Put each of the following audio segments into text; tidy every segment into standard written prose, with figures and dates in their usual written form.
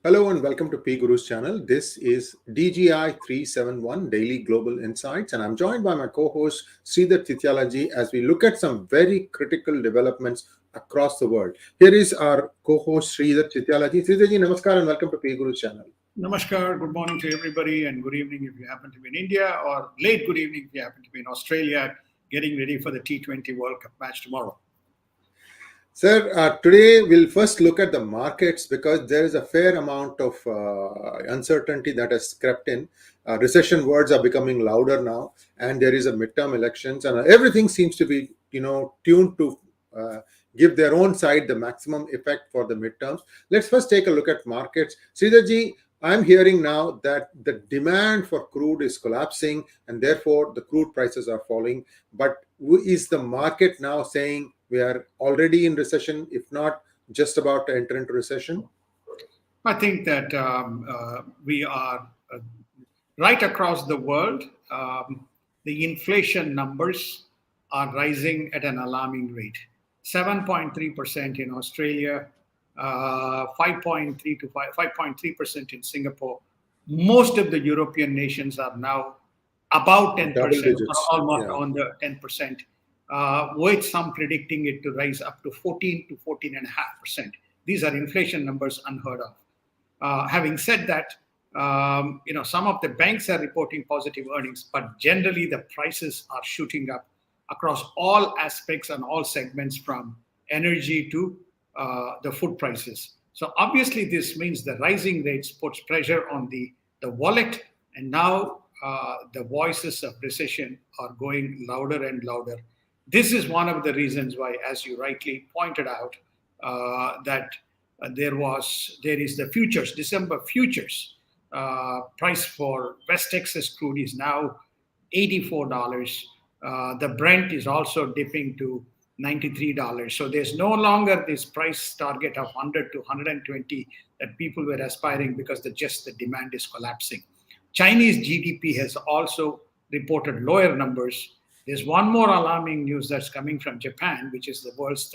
Hello and welcome to P Guru's channel. This is DGI-371 Daily Global Insights, and I'm joined by my co-host Sridhar Tityalaji as we look at some very critical developments across the world. Here is our co-host Sridhar Tityalaji. Sridharji, namaskar and welcome to P Guru's channel. Namaskar, good morning to everybody, and good evening if you happen to be in India, or late good evening if you happen to be in Australia, getting ready for the T20 World Cup match tomorrow. Sir, today we'll first look at the markets because there is a fair amount of uncertainty that has crept in. Recession words are becoming louder now, and there is a midterm elections, and everything seems to be, tuned to give their own side the maximum effect for the midterms. Let's first take a look at markets. Sridharji, I'm hearing now that the demand for crude is collapsing, and therefore the crude prices are falling. But is the market now saying we are already in recession, if not just about to enter into recession? I think that we are right across the world. The inflation numbers are rising at an alarming rate. 7.3% in Australia, 5.3 to 5.3% in Singapore. Most of the European nations are now about 10%, almost on the 10%, with some predicting it to rise up to 14 to 14.5%. These are inflation numbers unheard of. Having said that, some of the banks are reporting positive earnings, but generally the prices are shooting up across all aspects and all segments, from energy to the food prices. So obviously this means the rising rates puts pressure on the wallet, and now the voices of recession are going louder and louder. This is one of the reasons why, as you rightly pointed out, that there is the futures, December futures price for West Texas crude is now $84. The Brent is also dipping to $93. So there's no longer this price target of 100 to 120 that people were aspiring, because the demand is collapsing. Chinese GDP has also reported lower numbers. There's one more alarming news that's coming from Japan, which is the world's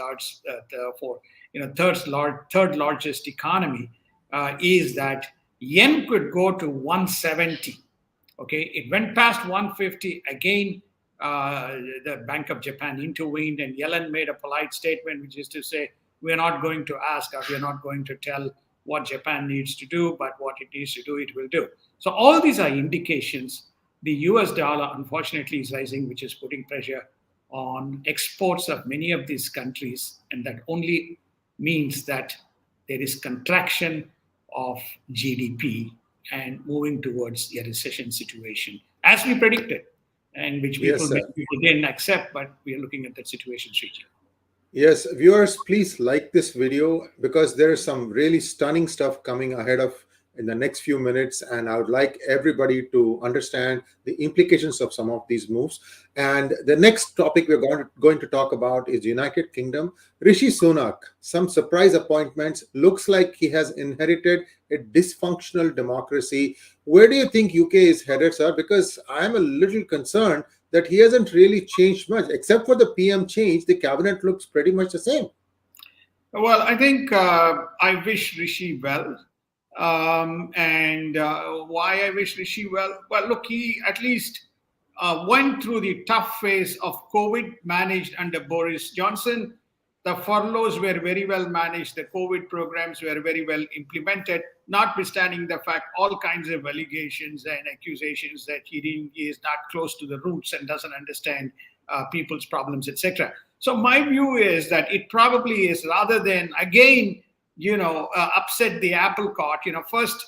third largest economy, is that yen could go to 170. Okay, it went past 150 again. The Bank of Japan intervened, and Yellen made a polite statement, which is to say, we're not going to ask, or we're not going to tell what Japan needs to do, but what it needs to do, it will do. So all these are indications. The US dollar, unfortunately, is rising, which is putting pressure on exports of many of these countries, and that only means that there is contraction of GDP and moving towards a recession situation, as we predicted, and which people didn't accept, but we are looking at that situation, Sriji. Yes, viewers, please like this video because there is some really stunning stuff coming ahead of in the next few minutes, and I would like everybody to understand the implications of some of these moves. And the next topic we're going to talk about is United Kingdom. Rishi Sunak, some surprise appointments. Looks like he has inherited a dysfunctional democracy. Where do you think UK is headed, sir? Because I'm a little concerned that he hasn't really changed much. Except for the PM change, the cabinet looks pretty much the same. Well, I think I wish Rishi well. And why I wish Rishi well? Well, look, he at least went through the tough phase of COVID, managed under Boris Johnson. The furloughs were very well managed. The COVID programs were very well implemented, notwithstanding the fact all kinds of allegations and accusations that he is not close to the roots and doesn't understand people's problems, etc. So my view is that it probably is, rather than, again, upset the apple cart. First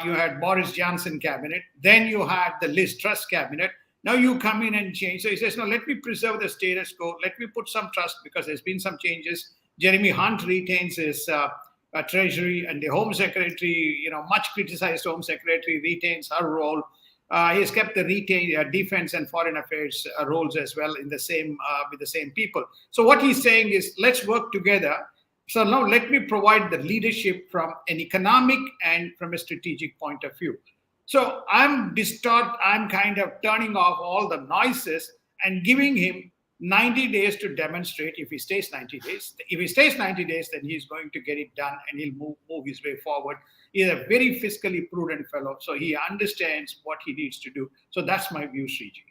you had Boris Johnson cabinet, then you had the Liz Truss cabinet. Now you come in and change. So he says, no, let me preserve the status quo. Let me put some trust, because there's been some changes. Jeremy Hunt retains his treasury, and the Home Secretary, much criticized Home Secretary, retains her role. He's kept the defense and foreign affairs roles as well in the same with the same people. So what he's saying is, let's work together. So now let me provide the leadership from an economic and from a strategic point of view. So I'm kind of turning off all the noises and giving him 90 days to demonstrate. If he stays 90 days, then he's going to get it done, and he'll move his way forward. He's a very fiscally prudent fellow, so he understands what he needs to do. So that's my view, Sriji.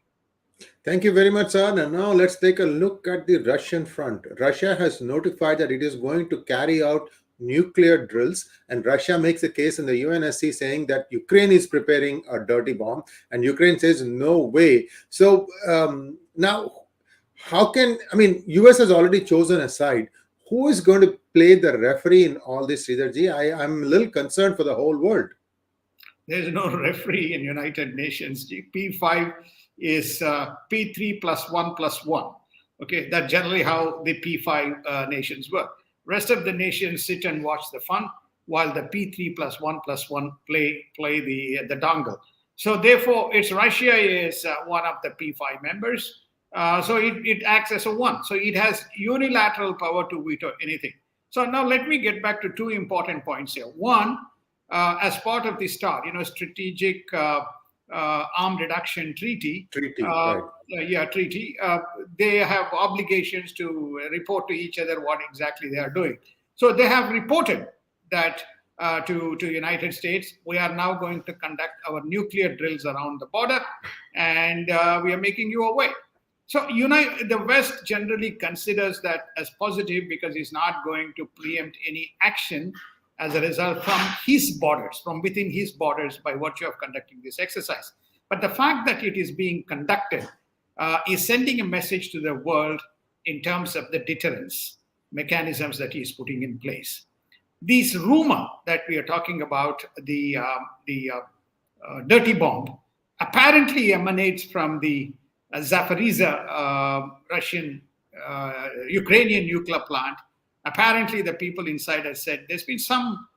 Thank you very much, sir. And now let's take a look at the Russian front. Russia has notified that it is going to carry out nuclear drills, and Russia makes a case in the UNSC saying that Ukraine is preparing a dirty bomb, and Ukraine says no way. So now, how can US has already chosen a side. Who is going to play the referee in all this, Sridharji? I'm a little concerned for the whole world. There's no referee in United Nations. P5 is P3 plus 1 plus 1. Okay, that's generally how the P5 nations work. Rest of the nations sit and watch the fun, while the P3 plus 1 plus 1 play the dongle. So therefore, it's Russia is one of the P5 members. So it acts as a one. So it has unilateral power to veto anything. So now let me get back to two important points here. One, as part of the START, strategic arm reduction treaty. Treaty. They have obligations to report to each other what exactly they are doing. So they have reported that to United States, we are now going to conduct our nuclear drills around the border, and we are making you aware. So the West generally considers that as positive because it's not going to preempt any action as a result from his borders, from within his borders by virtue of conducting this exercise. But the fact that it is being conducted is sending a message to the world in terms of the deterrence mechanisms that he is putting in place. This rumor that we are talking about, the dirty bomb, apparently emanates from the Zaporizhzhia Russian Ukrainian nuclear plant. Apparently, the people inside have said there's been some,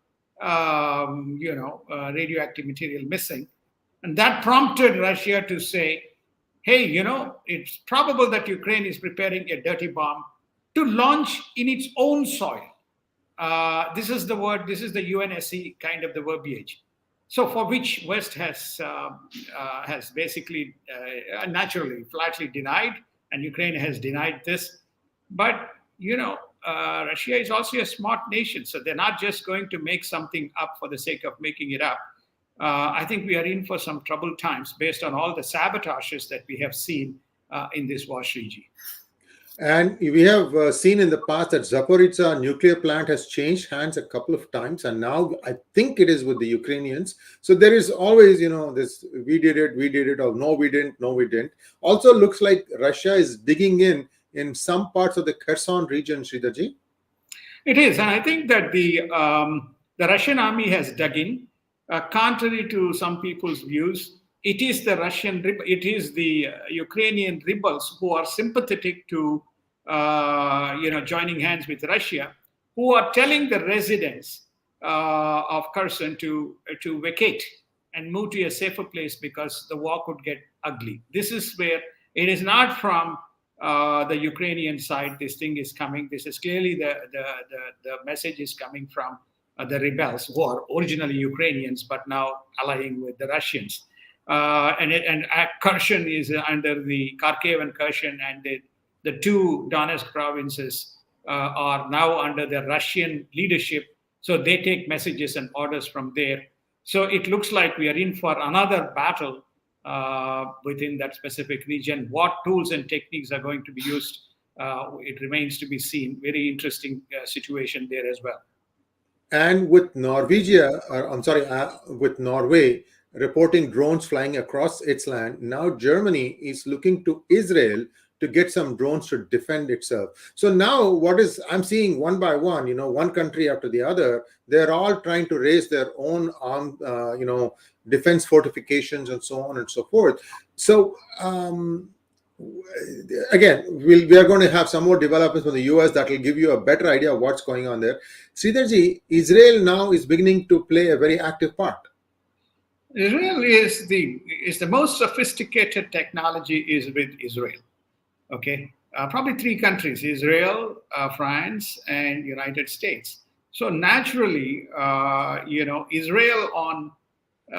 radioactive material missing, and that prompted Russia to say, "Hey, it's probable that Ukraine is preparing a dirty bomb to launch in its own soil." This is the word. This is the UNSC kind of the verbiage. So, for which West has basically naturally flatly denied, and Ukraine has denied this. But Russia is also a smart nation, so they're not just going to make something up for the sake of making it up. I think we are in for some troubled times based on all the sabotages that we have seen in this war, Sriji. And we have seen in the past that Zaporizhzhia nuclear plant has changed hands a couple of times, and now I think it is with the Ukrainians. So there is always, this we did it, or no, we didn't. Also looks like Russia is digging in some parts of the Kherson region, Sridharji. It is, and I think that the Russian army has dug in, contrary to some people's views. It is the Ukrainian rebels who are sympathetic to, joining hands with Russia, who are telling the residents of Kherson to vacate and move to a safer place because the war could get ugly. This is where it is not from the Ukrainian side. This thing is coming. This is clearly the message is coming from the rebels who are originally Ukrainians but now allying with the Russians. And Kherson is under the Kharkiv and Kherson, and the two Donetsk provinces are now under the Russian leadership. So they take messages and orders from there. So it looks like we are in for another battle within that specific region. What tools and techniques are going to be used, it remains to be seen. Very interesting situation there as well. And with with Norway reporting drones flying across its land, now Germany is looking to Israel to get some drones to defend itself. So now I'm seeing one by one, one country after the other, they're all trying to raise their own armed, defense fortifications and so on and so forth. So again, we are going to have some more developments from the US that will give you a better idea of what's going on there. Sridharji, Israel now is beginning to play a very active part. Israel is the most sophisticated technology is with Israel. Okay, probably three countries: Israel, France, and United States. So naturally, Israel on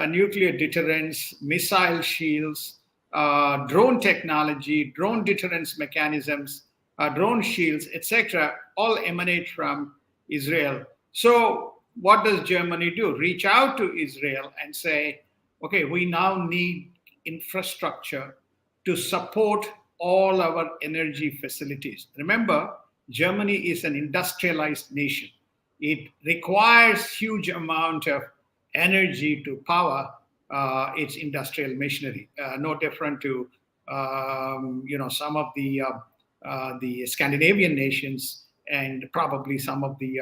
nuclear deterrence, missile shields, drone technology, drone deterrence mechanisms, drone shields, etc., all emanate from Israel. So what does Germany do? Reach out to Israel and say, okay, we now need infrastructure to support all our energy facilities. Remember, Germany is an industrialized nation. It requires huge amount of energy to power its industrial machinery. No different to some of the Scandinavian nations and probably some of the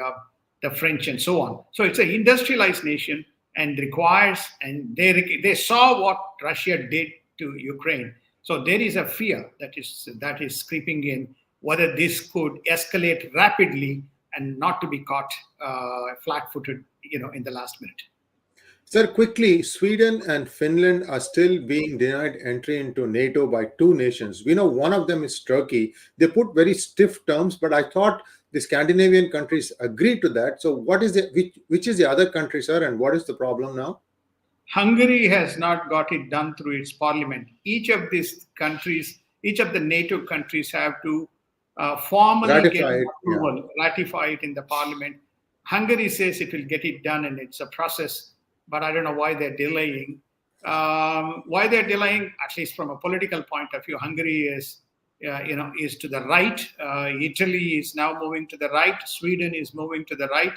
French and so on. So it's an industrialized nation and requires, and they saw what Russia did to Ukraine. So there is a fear that is creeping in whether this could escalate rapidly and not to be caught flat-footed, in the last minute. Sir, quickly, Sweden and Finland are still being denied entry into NATO by two nations. We know one of them is Turkey. They put very stiff terms, but I thought the Scandinavian countries agreed to that. So, which is the other country, sir, and what is the problem now? Hungary has not got it done through its parliament. Each of these countries, each of the NATO countries have to formally get approval, ratify it in the parliament. Hungary says it will get it done, and it's a process, but I don't know why they're delaying. Why they're delaying, at least from a political point of view, Hungary is to the right. Italy is now moving to the right. Sweden is moving to the right.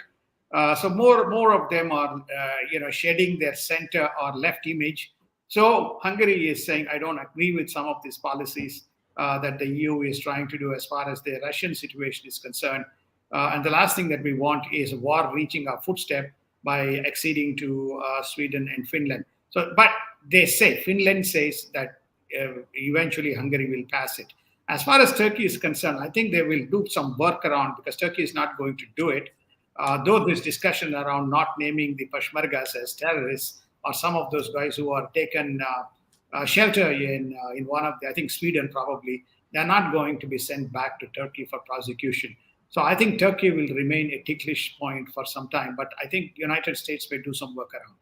So more of them are, shedding their center or left image. So Hungary is saying, I don't agree with some of these policies that the EU is trying to do as far as the Russian situation is concerned. And the last thing that we want is war reaching our footstep by acceding to Sweden and Finland. So, but Finland says that eventually Hungary will pass it. As far as Turkey is concerned, I think they will do some work around, because Turkey is not going to do it. Though there's discussion around not naming the Peshmergas as terrorists, or some of those guys who are taken shelter in one of I think Sweden probably, they're not going to be sent back to Turkey for prosecution. So I think Turkey will remain a ticklish point for some time, but I think United States may do some work around.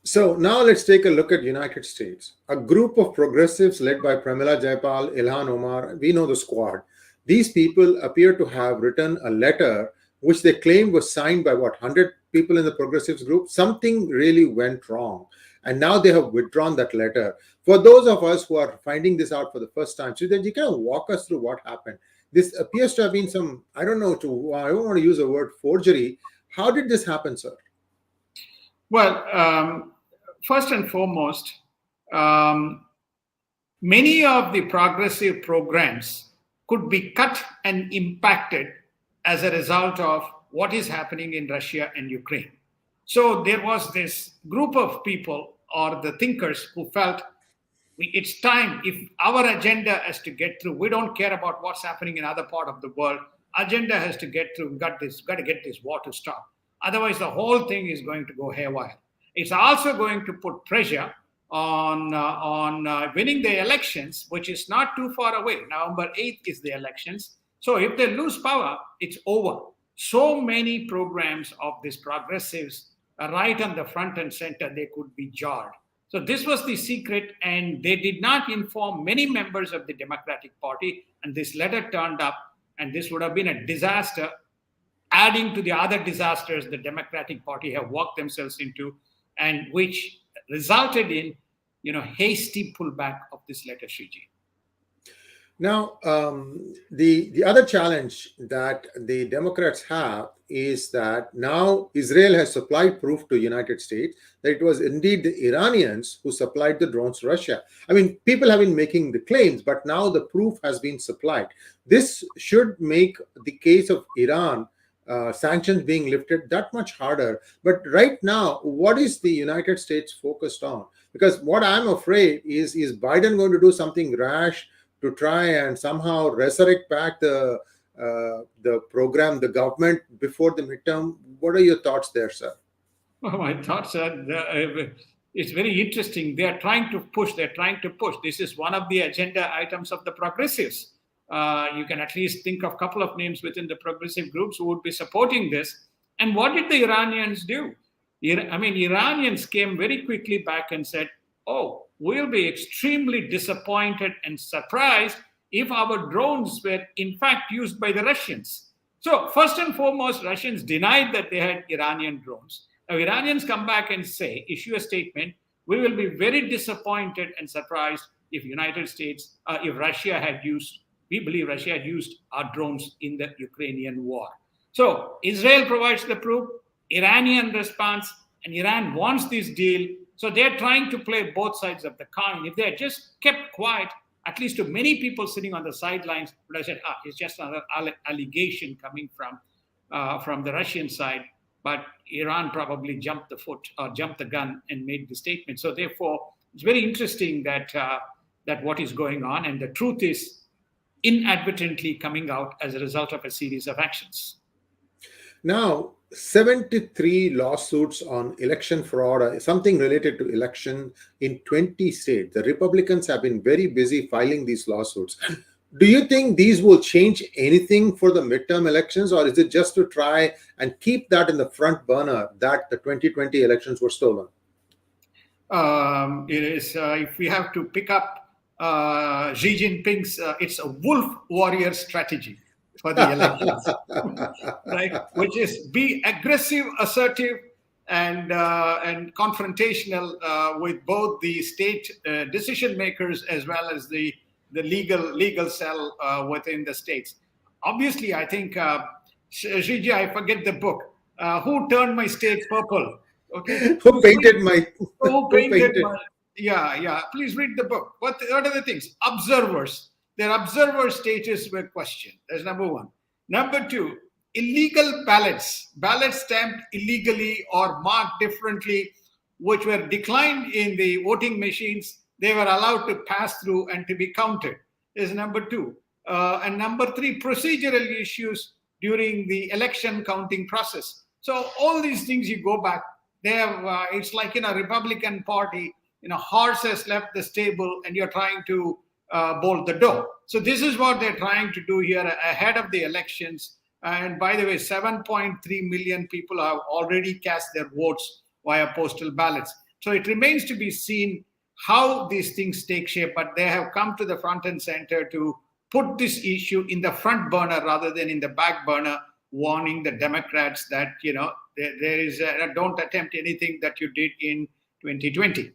So now let's take a look at United States. A group of progressives led by Pramila Jayapal, Ilhan Omar, we know the squad. These people appear to have written a letter which they claim was signed by 100 people in the progressives group. Something really went wrong. And now they have withdrawn that letter. For those of us who are finding this out for the first time, so then you kind of walk us through what happened. This appears to have been some, I don't want to use the word forgery. How did this happen, sir? Well, first and foremost, many of the progressive programs could be cut and impacted as a result of what is happening in Russia and Ukraine. So there was this group of people or the thinkers who felt it's time, if our agenda has to get through, we don't care about what's happening in other part of the world. Agenda has to get through, got to get this war to stop. Otherwise, the whole thing is going to go haywire. It's also going to put pressure on winning the elections, which is not too far away. November 8th is the elections. So if they lose power, it's over. So many programs of these progressives are right on the front and center, they could be jarred. So this was the secret, and they did not inform many members of the Democratic Party, and this letter turned up, and this would have been a disaster, adding to the other disasters the Democratic Party have worked themselves into, and which resulted in, hasty pullback of this letter, Shriji. Now, the other challenge that the Democrats have is that now Israel has supplied proof to United States that it was indeed the Iranians who supplied the drones to Russia. I mean, people have been making the claims, but now the proof has been supplied. This should make the case of Iran sanctions being lifted that much harder. But right now, what is the United States focused on? Because what I'm afraid is Biden going to do something rash to try and somehow resurrect back the program, the government before the midterm? What are your thoughts there, sir? Well, my thoughts are, it's very interesting. They're trying to push. This is one of the agenda items of the progressives. You can at least think of a couple of names within the progressive groups who would be supporting this. And what did the Iranians do? Iranians came very quickly back and said, oh, we'll be extremely disappointed and surprised if our drones were in fact used by the Russians. So, first and foremost, Russians denied that they had Iranian drones. Now, Iranians come back and say, issue a statement, we will be very disappointed and surprised if United States, if Russia had used, we believe Russia had used our drones in the Ukrainian war. So, Israel provides the proof, Iranian response, and Iran wants this deal. So, they're trying to play both sides of the coin. If they had just kept quiet, at least to many people sitting on the sidelines, would have said, it's just another allegation coming from the Russian side. But Iran probably jumped the gun and made the statement. So therefore, it's very interesting that what is going on, and the truth is inadvertently coming out as a result of a series of actions. Now, 73 lawsuits on election fraud, something related to election in 20 states. The Republicans have been very busy filing these lawsuits. Do you think these will change anything for the midterm elections, or is it just to try and keep that in the front burner that the 2020 elections were stolen? It is, if we have to pick up Xi Jinping's, it's a wolf warrior strategy for the elections, right? Which is be aggressive, assertive, and confrontational with both the state decision makers as well as the legal cell within the states. Obviously, I think Shiji, I forget the book. Who turned my state purple? Okay, Who painted my? who painted my? Yeah. Please read the book. What are the things? Observers. Their observer status were questioned. That's number one. Number two, illegal ballots stamped illegally or marked differently, which were declined in the voting machines. They were allowed to pass through and to be counted. Is number two. And number three, procedural issues during the election counting process. So all these things, you go back, they have. It's like in a Republican Party, horse has left the stable, and you're trying to bolt the door. So this is what they're trying to do here ahead of the elections. And by the way, 7.3 million people have already cast their votes via postal ballots. So it remains to be seen how these things take shape, but they have come to the front and center to put this issue in the front burner rather than in the back burner, warning the Democrats that, there is don't attempt anything that you did in 2020.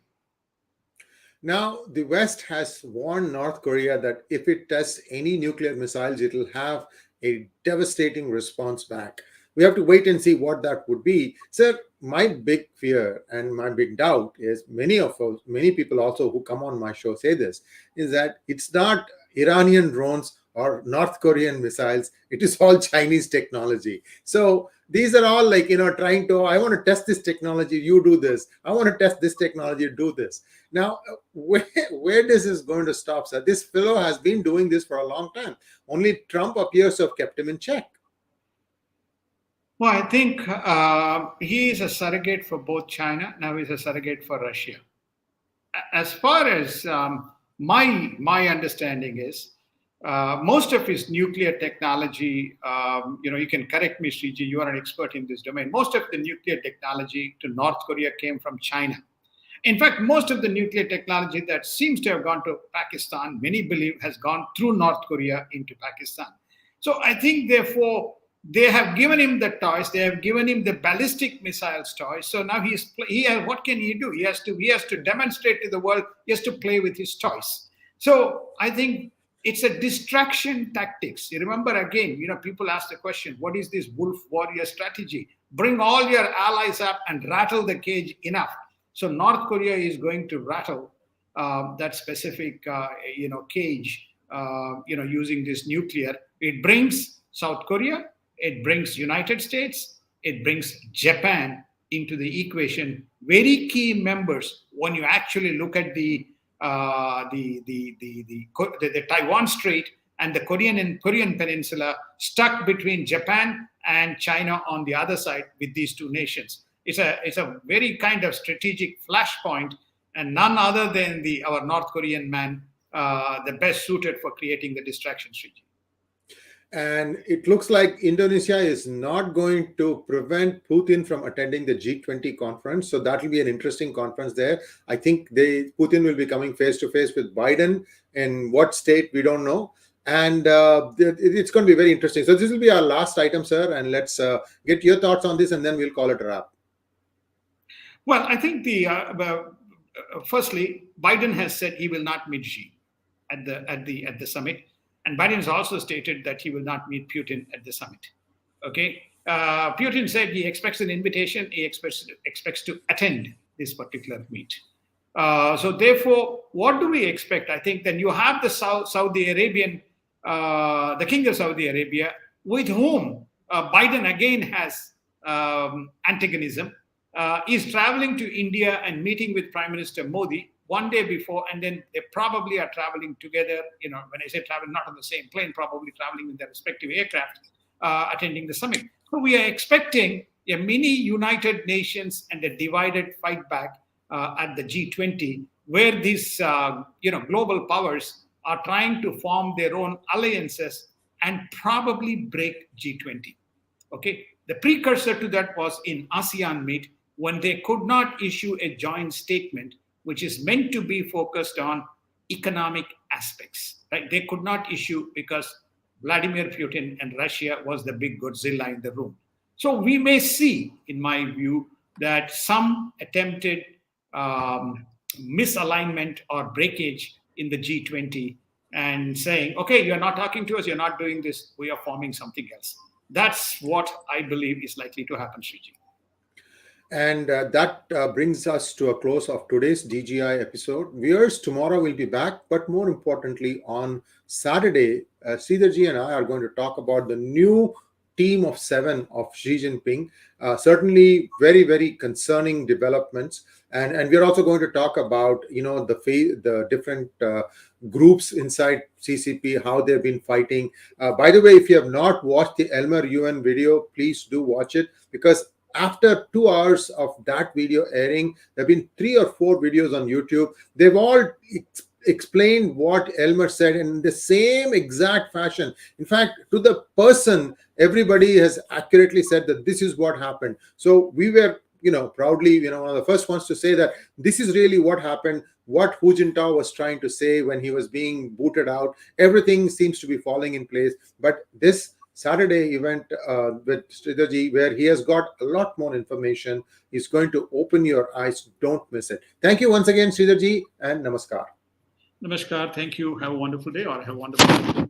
Now, the West has warned North Korea that if it tests any nuclear missiles, it will have a devastating response back. We have to wait and see what that would be. Sir, my big fear and my big doubt is many people also who come on my show say this, is that it's not Iranian drones or North Korean missiles, it is all Chinese technology. So these are all like, trying to, I want to test this technology, you do this. I want to test this technology, do this. Now, where this is going to stop, sir? This fellow has been doing this for a long time. Only Trump appears to have kept him in check. Well, I think he is a surrogate for both China. Now he's a surrogate for Russia. As far as my understanding is, most of his nuclear technology, you can correct me, Sriji, you are an expert in this domain. Most of the nuclear technology to North Korea came from China. In fact, most of the nuclear technology that seems to have gone to Pakistan, many believe has gone through North Korea into Pakistan. So I think, therefore, they have given him the toys. They have given him the ballistic missiles toys. So now what can he do? He has to demonstrate to the world. He has to play with his toys. So I think it's a distraction tactics. You remember again, people ask the question, what is this wolf warrior strategy? Bring all your allies up and rattle the cage enough. So North Korea is going to rattle that specific, cage, using this nuclear. It brings South Korea, it brings United States, it brings Japan into the equation. Very key members when you actually look at the Taiwan Strait and the Korean Peninsula, stuck between Japan and China on the other side with these two nations. It's a very kind of strategic flashpoint, and none other than our North Korean man, the best suited for creating the distraction strategy. And it looks like Indonesia is not going to prevent Putin from attending the G20 conference. So that will be an interesting conference there. I think Putin will be coming face to face with Biden. In what state, we don't know. And it's going to be very interesting. So this will be our last item, sir, and let's get your thoughts on this, and then we'll call it a wrap. Well, I think firstly, Biden has said he will not meet Xi at the summit, and Biden has also stated that he will not meet Putin at the summit. Okay, Putin said he expects an invitation. He expects to attend this particular meet. So therefore, what do we expect? I think then you have the Saudi Arabian, the King of Saudi Arabia, with whom Biden again has antagonism. Is traveling to India and meeting with Prime Minister Modi one day before, and then they probably are traveling together. You know, when I say traveling, not on the same plane, probably traveling in their respective aircraft, attending the summit. So we are expecting a mini United Nations and a divided fight back at the G20, where these global powers are trying to form their own alliances and probably break G20. Okay, the precursor to that was in ASEAN meet, when they could not issue a joint statement which is meant to be focused on economic aspects. Right? They could not issue because Vladimir Putin and Russia was the big Godzilla in the room. So we may see, in my view, that some attempted misalignment or breakage in the G20 and saying, okay, you're not talking to us, you're not doing this, we are forming something else. That's what I believe is likely to happen, Sriji. And that brings us to a close of today's DGI episode. Viewers, tomorrow we'll be back, but more importantly, on Saturday, Sridharji and I are going to talk about the new team of 7 of Xi Jinping. Certainly very, very concerning developments. And we're also going to talk about, the different groups inside CCP, how they've been fighting. By the way, if you have not watched the Elmer UN video, please do watch it, because after 2 hours of that video airing, there have been 3 or 4 videos on YouTube. They've all explained what Elmer said in the same exact fashion. In fact, to the person, everybody has accurately said that this is what happened. So we were, proudly, one of the first ones to say that this is really what happened, what Hu Jintao was trying to say when he was being booted out. Everything seems to be falling in place. But this Saturday event with Sridharji, where he has got a lot more information, is going to open your eyes. Don't miss it. Thank you once again, Sridharji, and namaskar. Namaskar. Thank you. Have a wonderful day, or have a wonderful day.